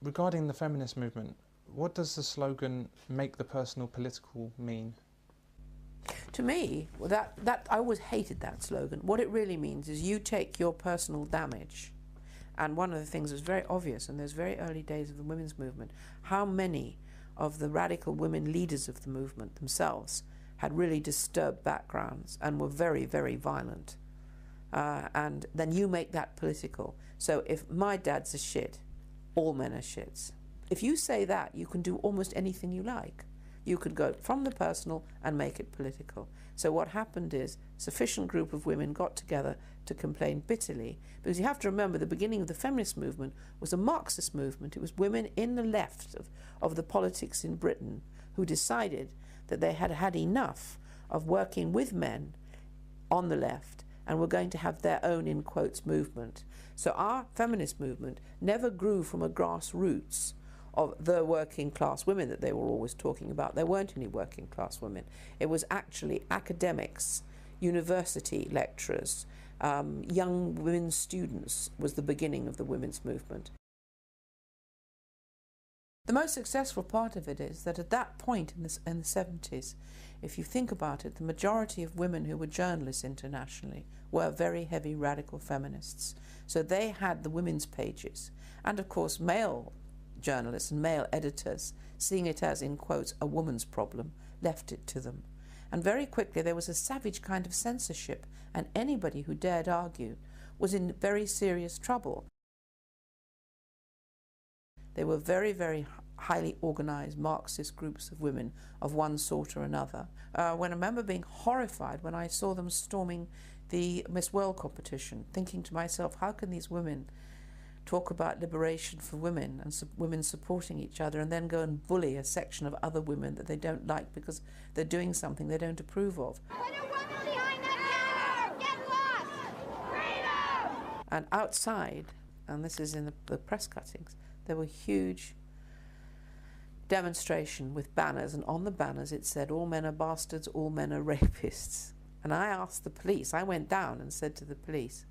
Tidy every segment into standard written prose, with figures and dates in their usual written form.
Regarding the feminist movement, what does the slogan "make the personal political" mean? To me, that I always hated that slogan. What it really means is you take your personal damage. And one of the things that's very obvious in those very early days of the women's movement, how many of the radical women leaders of the movement themselves had really disturbed backgrounds and were very, very violent. And then you make that political. So if my dad's a shit, all men are shits. If you say that, you can do almost anything you like. You could go from the personal and make it political. So what happened is a sufficient group of women got together to complain bitterly, because you have to remember the beginning of the feminist movement was a Marxist movement. It was women in the left of the politics in Britain who decided that they had had enough of working with men on the left and were going to have their own, in quotes, movement. So our feminist movement never grew from a grassroots of the working class women that they were always talking about. There weren't any working class women. It was actually academics, university lecturers, young women students was the beginning of the women's movement. The most successful part of it is that at that point in the 70s, if you think about it, the majority of women who were journalists internationally were very heavy radical feminists. So they had the women's pages. And of course, male journalists and male editors, seeing it as, in quotes, a woman's problem, left it to them. And very quickly there was a savage kind of censorship, and anybody who dared argue was in very serious trouble. They were very, very highly organized Marxist groups of women of one sort or another. When I remember being horrified when I saw them storming the Miss World competition, thinking to myself, how can these women talk about liberation for women and women supporting each other and then go and bully a section of other women that they don't like because they're doing something they don't approve of. And outside, and this is in the press cuttings, there were huge demonstration with banners, and on the banners it said, all men are bastards, all men are rapists. And I asked the police, I went down and said to the police,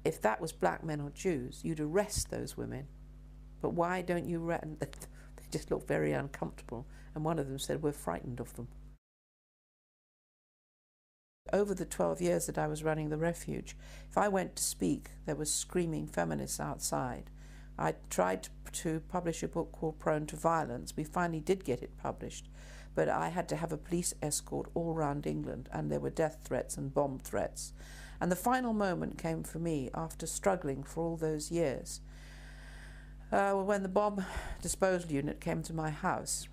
if that was black men or Jews, you'd arrest those women. But why don't you arrest them? They just looked very uncomfortable. And one of them said, we're frightened of them. Over the 12 years that I was running the refuge, if I went to speak, there was screaming feminists outside. I tried to publish a book called Prone to Violence. We finally did get it published. But I had to have a police escort all around England, and there were death threats and bomb threats. And the final moment came for me after struggling for all those years, when the bomb disposal unit came to my house,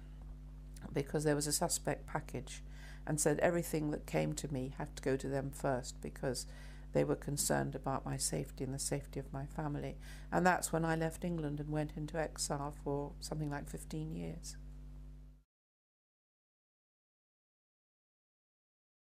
because there was a suspect package, and said everything that came to me had to go to them first because they were concerned about my safety and the safety of my family. And that's when I left England and went into exile for something like 15 years.